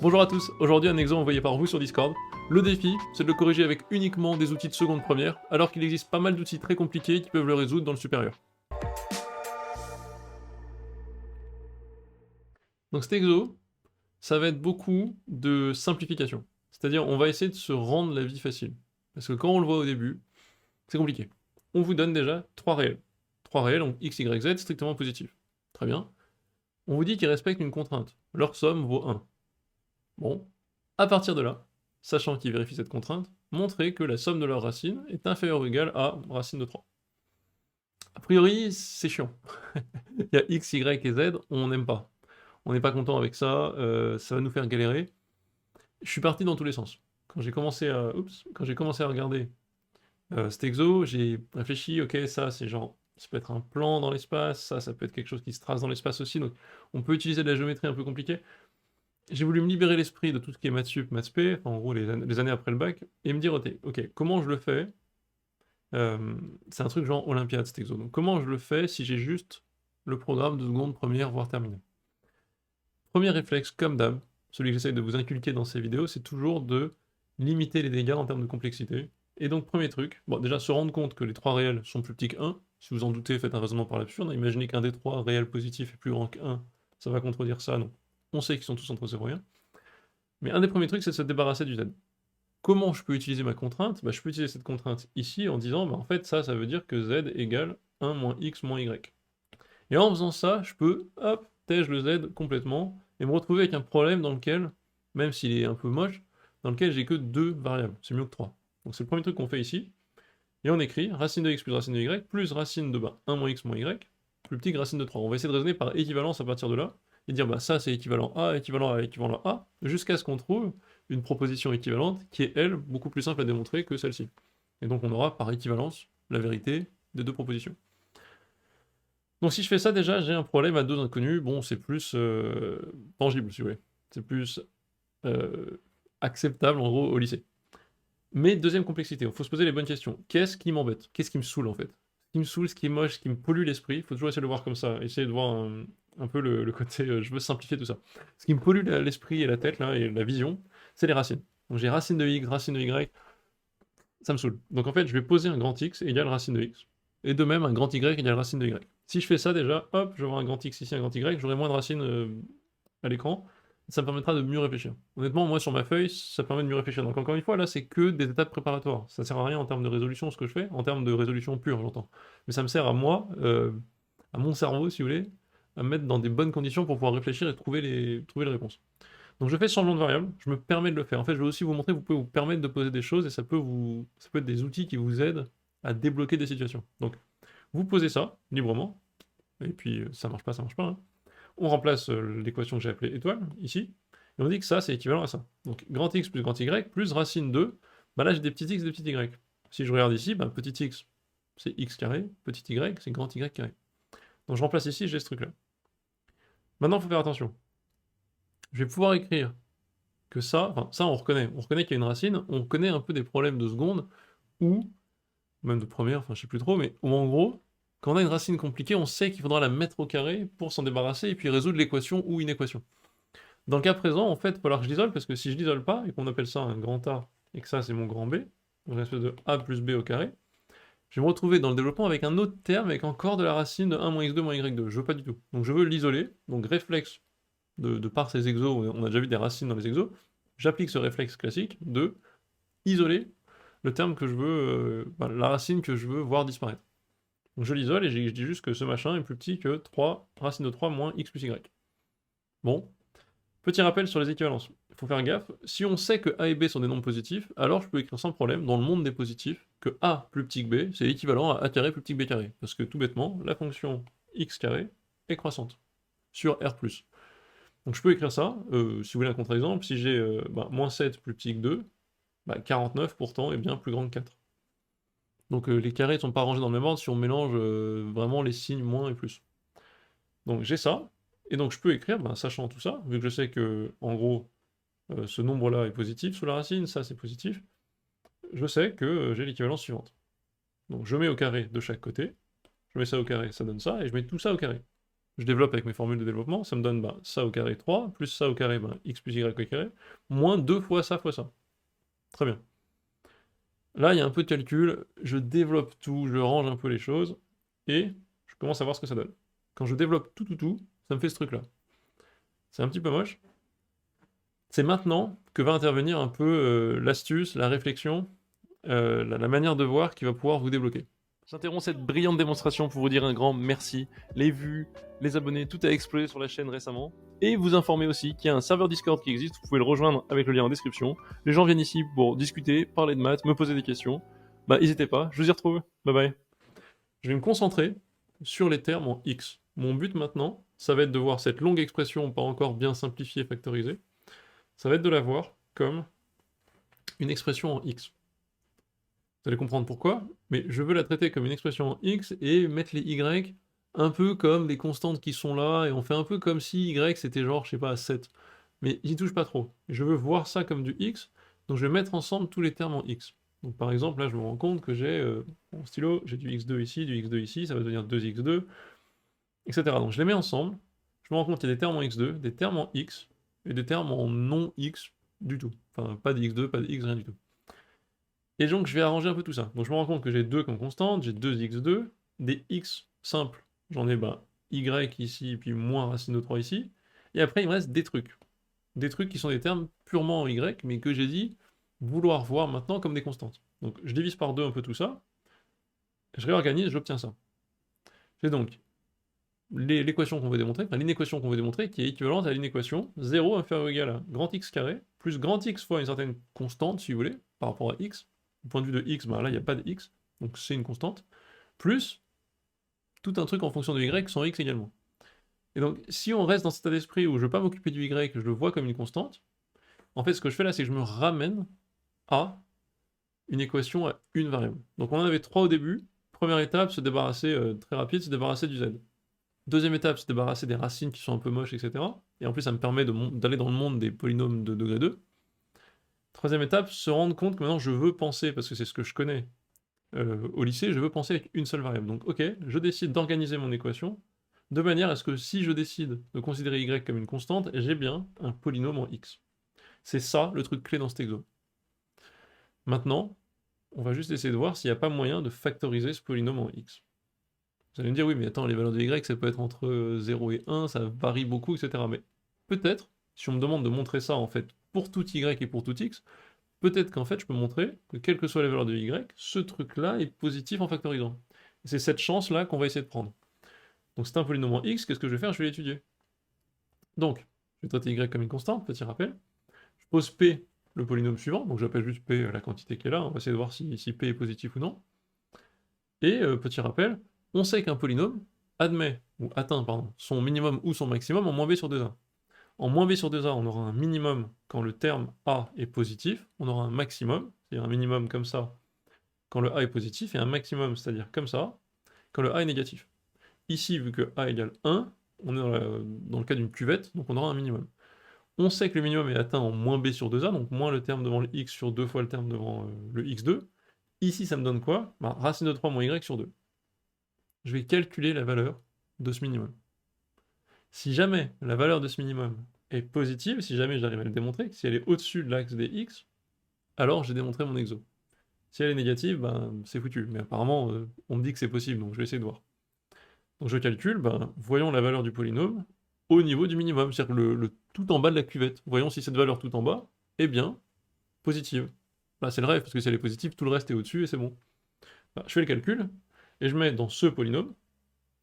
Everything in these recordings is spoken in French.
Bonjour à tous, aujourd'hui un exemple envoyé par vous sur Discord. Le défi, c'est de le corriger avec uniquement des outils de seconde première, alors qu'il existe pas mal d'outils très compliqués qui peuvent le résoudre dans le supérieur. Donc cet exo, ça va être beaucoup de simplification. C'est-à-dire on va essayer de se rendre la vie facile. Parce que quand on le voit au début, c'est compliqué. On vous donne déjà 3 réels. 3 réels, donc x, y, z, strictement positifs. Très bien. On vous dit qu'ils respectent une contrainte. Leur somme vaut 1. Bon, à partir de là, sachant qu'ils vérifient cette contrainte, montrez que la somme de leurs racines est inférieure ou égale à racine de 3. A priori, c'est chiant. Il y a x, y et z, on n'aime pas. On n'est pas content avec ça, ça va nous faire galérer. Je suis parti dans tous les sens. Quand j'ai commencé à regarder cet exo, j'ai réfléchi, ok, ça c'est genre, ça peut être un plan dans l'espace, ça peut être quelque chose qui se trace dans l'espace aussi, donc on peut utiliser de la géométrie un peu compliquée. J'ai voulu me libérer l'esprit de tout ce qui est maths sup, maths spé, en gros les années après le bac, et me dire, ok, comment je le fais? C'est un truc genre Olympiade cet exo, donc comment je le fais si j'ai juste le programme de seconde, première, voire terminale? Premier réflexe, comme d'hab, celui que j'essaye de vous inculquer dans ces vidéos, c'est toujours de limiter les dégâts en termes de complexité. Et donc premier truc, bon déjà se rendre compte que les 3 réels sont plus petits que 1, si vous en doutez, faites un raisonnement par l'absurde, imaginez qu'un des 3 réels positifs est plus grand que 1, ça va contredire ça, donc on sait qu'ils sont tous entre 0 et 1. Mais un des premiers trucs, c'est de se débarrasser du z. Comment je peux utiliser ma contrainte? Je peux utiliser cette contrainte ici en disant, en fait, ça veut dire que z égale 1 moins x moins y. Et en faisant ça, je peux, hop, tège le z complètement, et me retrouver avec un problème dans lequel, même s'il est un peu moche, dans lequel j'ai que 2 variables, c'est mieux que 3. Donc c'est le premier truc qu'on fait ici, et on écrit racine de x plus racine de y, plus racine de 1 moins x moins y, plus petit que racine de 3. On va essayer de raisonner par équivalence à partir de là, et dire ça c'est équivalent à, équivalent à, équivalent à A, jusqu'à ce qu'on trouve une proposition équivalente qui est, elle, beaucoup plus simple à démontrer que celle-ci. Et donc on aura par équivalence la vérité des deux propositions. Donc si je fais ça déjà, j'ai un problème à deux inconnus, bon c'est plus tangible si vous voulez, c'est plus acceptable en gros au lycée. Mais deuxième complexité, il faut se poser les bonnes questions. Qu'est-ce qui m'embête? Qu'est-ce qui me saoule en fait? Ce qui me saoule, ce qui est moche, ce qui me pollue l'esprit, il faut toujours essayer de le voir comme ça, essayer de voir un peu le côté, je veux simplifier tout ça. Ce qui me pollue l'esprit et la tête là, et la vision, c'est les racines. Donc j'ai racine de x, racine de y, ça me saoule. Donc en fait, je vais poser un grand x égale racine de x. Et de même, un grand y égale racine de y. Si je fais ça déjà, hop, je vais avoir un grand x ici, un grand y, j'aurai moins de racines à l'écran. Ça me permettra de mieux réfléchir. Honnêtement, moi sur ma feuille, ça permet de mieux réfléchir. Donc encore une fois, là, c'est que des étapes préparatoires. Ça sert à rien en termes de résolution ce que je fais, en termes de résolution pure, j'entends. Mais ça me sert à moi, à mon cerveau, si vous voulez, à me mettre dans des bonnes conditions pour pouvoir réfléchir et trouver les réponses. Donc je fais ce changement de variable, je me permets de le faire. En fait, je vais aussi vous montrer que vous pouvez vous permettre de poser des choses et ça peut être des outils qui vous aident à débloquer des situations. Donc, vous posez ça librement, et puis ça marche pas, hein. On remplace l'équation que j'ai appelée étoile, ici, et on dit que ça, c'est équivalent à ça. Donc, grand x plus grand y, plus racine 2, là j'ai des petits x, des petits y. Si je regarde ici, petit x, c'est x carré, petit y, c'est grand y carré. Donc je remplace ici, j'ai ce truc-là. Maintenant, il faut faire attention. Je vais pouvoir écrire que ça, enfin ça on reconnaît qu'il y a une racine, on connaît un peu des problèmes de seconde, ou même de première, enfin je sais plus trop, mais où en gros, quand on a une racine compliquée, on sait qu'il faudra la mettre au carré pour s'en débarrasser et puis résoudre l'équation ou une équation. Dans le cas présent, en fait, il va falloir que je l'isole, parce que si je l'isole pas, et qu'on appelle ça un grand A, et que ça c'est mon grand B, donc une espèce de A plus B au carré, je vais me retrouver dans le développement avec un autre terme avec encore de la racine de 1 moins x2 moins y2. Je veux pas du tout. Donc je veux l'isoler, donc réflexe de par ces exos, on a déjà vu des racines dans les exos, j'applique ce réflexe classique de isoler le terme que je veux, la racine que je veux voir disparaître. Donc je l'isole et je dis juste que ce machin est plus petit que 3 racine de 3 moins x plus y. Bon, petit rappel sur les équivalences. Il faut faire gaffe, si on sait que A et B sont des nombres positifs, alors je peux écrire sans problème, dans le monde des positifs, que A plus petit que B, c'est équivalent à A carré plus petit que B carré. Parce que tout bêtement, la fonction x carré est croissante sur R+. Donc je peux écrire ça, si vous voulez un contre-exemple, si j'ai moins 7 plus petit que 2, 49 pourtant est bien plus grand que 4. Donc les carrés ne sont pas rangés dans le même ordre si on mélange vraiment les signes moins et plus. Donc j'ai ça, et donc je peux écrire, sachant tout ça, vu que je sais que, en gros, ce nombre-là est positif sous la racine, ça c'est positif, je sais que j'ai l'équivalence suivante. Donc je mets au carré de chaque côté, je mets ça au carré, ça donne ça, et je mets tout ça au carré. je développe avec mes formules de développement, ça me donne ça au carré 3, plus ça au carré, x plus y au carré, moins 2 fois ça fois ça. Très bien. Là, il y a un peu de calcul, je développe tout, je range un peu les choses, et je commence à voir ce que ça donne. Quand je développe tout, ça me fait ce truc-là. C'est un petit peu moche. C'est maintenant que va intervenir un peu l'astuce, la réflexion, la manière de voir qui va pouvoir vous débloquer. J'interromps cette brillante démonstration pour vous dire un grand merci. Les vues, les abonnés, tout a explosé sur la chaîne récemment. Et vous informer aussi qu'il y a un serveur Discord qui existe, vous pouvez le rejoindre avec le lien en description. Les gens viennent ici pour discuter, parler de maths, me poser des questions. N'hésitez pas, je vous y retrouve. Bye bye. Je vais me concentrer sur les termes en x. Mon but maintenant, ça va être de voir cette longue expression pas encore bien simplifiée et factorisée. Ça va être de la voir comme une expression en x. Vous allez comprendre pourquoi, mais je veux la traiter comme une expression en x et mettre les y un peu comme des constantes qui sont là, et on fait un peu comme si y c'était genre, je sais pas, 7. Mais j'y touche pas trop. Je veux voir ça comme du x, donc je vais mettre ensemble tous les termes en x. Donc par exemple, là je me rends compte que j'ai mon stylo, j'ai du x2 ici, du x2 ici, ça va devenir 2x2, etc. Donc je les mets ensemble, je me rends compte qu'il y a des termes en x2, des termes en x, et des termes en non-x du tout. Enfin, pas de x2, pas de x, rien du tout. Et donc je vais arranger un peu tout ça. Donc je me rends compte que j'ai 2 comme constante, j'ai 2x2, des x simples, j'en ai y ici, puis moins racine de 3 ici, et après il me reste des trucs. Des trucs qui sont des termes purement en y, mais que j'ai dit vouloir voir maintenant comme des constantes. Donc je divise par 2 un peu tout ça, je réorganise, j'obtiens ça. J'ai donc l'équation qu'on veut démontrer, enfin l'inéquation qu'on veut démontrer, qui est équivalente à l'inéquation 0 inférieur ou égal à grand x carré, plus grand x fois une certaine constante, si vous voulez, par rapport à x. Du point de vue de x, là il n'y a pas de x, donc c'est une constante, plus tout un truc en fonction de y sans x également. Et donc si on reste dans cet état d'esprit où je ne veux pas m'occuper du y, que je le vois comme une constante, en fait ce que je fais là, c'est que je me ramène à une équation à une variable. Donc on en avait 3 au début. Première étape, se débarrasser, très rapide, se débarrasser du z. Deuxième étape, se débarrasser des racines qui sont un peu moches, etc. Et en plus, ça me permet d'aller dans le monde des polynômes de degré 2. Troisième étape, se rendre compte que maintenant je veux penser, parce que c'est ce que je connais au lycée, je veux penser avec une seule variable. Donc ok, je décide d'organiser mon équation de manière à ce que si je décide de considérer y comme une constante, j'ai bien un polynôme en x. C'est ça le truc clé dans cet exo. Maintenant, on va juste essayer de voir s'il n'y a pas moyen de factoriser ce polynôme en x. Vous allez me dire, oui, mais attends, les valeurs de y, ça peut être entre 0 et 1, ça varie beaucoup, etc. Mais peut-être, si on me demande de montrer ça, en fait, pour tout y et pour tout x, peut-être qu'en fait, je peux montrer que, quelles que soient les valeurs de y, ce truc-là est positif en factorisant. Et c'est cette chance-là qu'on va essayer de prendre. Donc c'est un polynôme en x, qu'est-ce que je vais faire? Je vais l'étudier. Donc, je vais traiter y comme une constante, petit rappel. Je pose p, le polynôme suivant, donc j'appelle juste p la quantité qui est là, on va essayer de voir si p est positif ou non. Et, petit rappel, on sait qu'un polynôme atteint son minimum ou son maximum en moins b sur 2a. En moins b sur 2a, on aura un minimum quand le terme a est positif, on aura un maximum, c'est-à-dire un minimum comme ça quand le a est positif, et un maximum, c'est-à-dire comme ça, quand le a est négatif. Ici, vu que a égale 1, on est dans le cas d'une cuvette, donc on aura un minimum. On sait que le minimum est atteint en moins b sur 2a, donc moins le terme devant le x sur 2 fois le terme devant le x2. Ici, ça me donne quoi? Racine de 3 moins y sur 2. Je vais calculer la valeur de ce minimum. Si jamais la valeur de ce minimum est positive, si jamais j'arrive à le démontrer, si elle est au-dessus de l'axe des x, alors j'ai démontré mon exo. Si elle est négative, c'est foutu. Mais apparemment, on me dit que c'est possible, donc je vais essayer de voir. Donc je calcule, voyons la valeur du polynôme au niveau du minimum, c'est-à-dire le tout en bas de la cuvette. Voyons si cette valeur tout en bas est bien positive. Là, c'est le rêve, parce que si elle est positive, tout le reste est au-dessus et c'est bon. Je fais le calcul, et je mets dans ce polynôme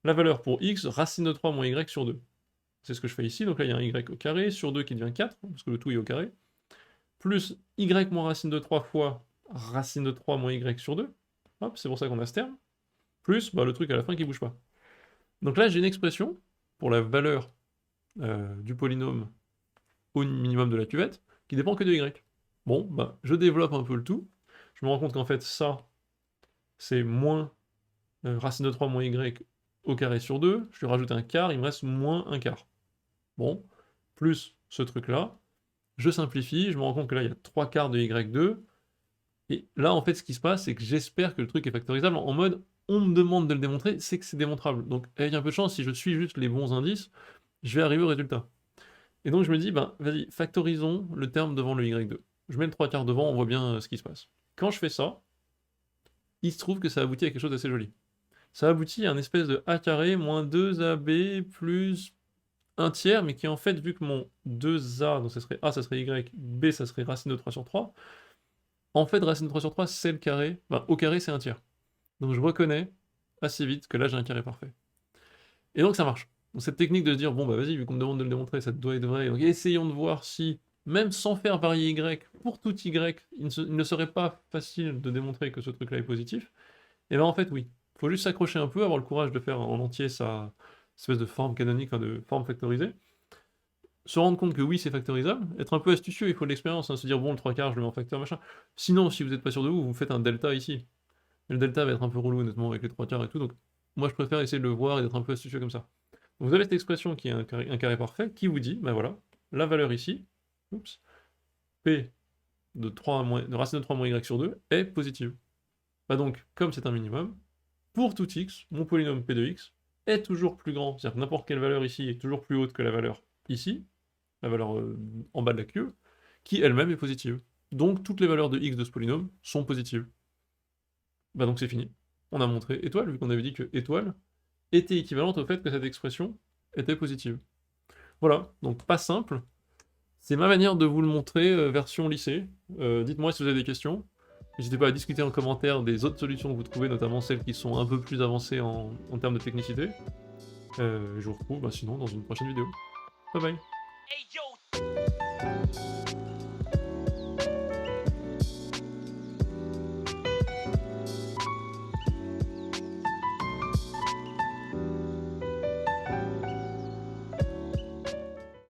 la valeur pour x, racine de 3 moins y sur 2. C'est ce que je fais ici, donc là il y a un y au carré, sur 2 qui devient 4, parce que le tout est au carré, plus y moins racine de 3 fois racine de 3 moins y sur 2, hop, c'est pour ça qu'on a ce terme, plus le truc à la fin qui bouge pas. Donc là j'ai une expression pour la valeur du polynôme au minimum de la cuvette, qui dépend que de y. Bon, je développe un peu le tout, je me rends compte qu'en fait ça, c'est moins racine de 3 moins y au carré sur 2, je lui rajoute un quart, il me reste moins un quart. Bon, plus ce truc-là, je simplifie, je me rends compte que là, il y a 3 quarts de y2, et là, en fait, ce qui se passe, c'est que j'espère que le truc est factorisable en mode on me demande de le démontrer, c'est que c'est démontrable. Donc avec un peu de chance, si je suis juste les bons indices, je vais arriver au résultat. Et donc je me dis, ben vas-y, factorisons le terme devant le y2. Je mets le 3/4 devant, on voit bien ce qui se passe. Quand je fais ça, il se trouve que ça aboutit à quelque chose d'assez joli. Ça aboutit à un espèce de a carré moins 2ab plus 1 tiers, mais qui en fait, vu que mon 2a, donc ça serait a, ça serait y, b, ça serait racine de 3 sur 3, en fait, racine de 3 sur 3, c'est le carré, enfin, au carré, c'est 1 tiers. Donc je reconnais assez vite que là, j'ai un carré parfait. Et donc ça marche. Donc cette technique de se dire, bon bah vas-y, vu qu'on me demande de le démontrer, ça doit être vrai, donc essayons de voir si, même sans faire varier y, pour tout y, il ne serait pas facile de démontrer que ce truc-là est positif, et ben en fait oui. Faut juste s'accrocher un peu, avoir le courage de faire en entier sa espèce de forme canonique, enfin, de forme factorisée, se rendre compte que oui, c'est factorisable, être un peu astucieux, il faut de l'expérience, hein, se dire bon, le 3/4, je le mets en facteur, machin. Sinon, si vous n'êtes pas sûr de vous, vous faites un delta ici. Et le delta va être un peu relou, honnêtement, avec les 3/4 et tout, donc moi je préfère essayer de le voir et d'être un peu astucieux comme ça. Donc, vous avez cette expression qui est un carré parfait, qui vous dit, ben voilà, la valeur ici, oups, P de, 3 de racine de 3 moins y sur 2 est positive. Bah donc, comme c'est un minimum, pour tout x, mon polynôme P de x est toujours plus grand, c'est-à-dire que n'importe quelle valeur ici est toujours plus haute que la valeur ici, la valeur en bas de la queue, qui elle-même est positive. Donc toutes les valeurs de x de ce polynôme sont positives. Bah donc c'est fini. On a montré étoile, vu qu'on avait dit que étoile était équivalente au fait que cette expression était positive. Voilà, donc pas simple. C'est ma manière de vous le montrer, version lycée. Dites-moi si vous avez des questions. N'hésitez pas à discuter en commentaire des autres solutions que vous trouvez, notamment celles qui sont un peu plus avancées en termes de technicité. Je vous retrouve sinon dans une prochaine vidéo. Bye bye.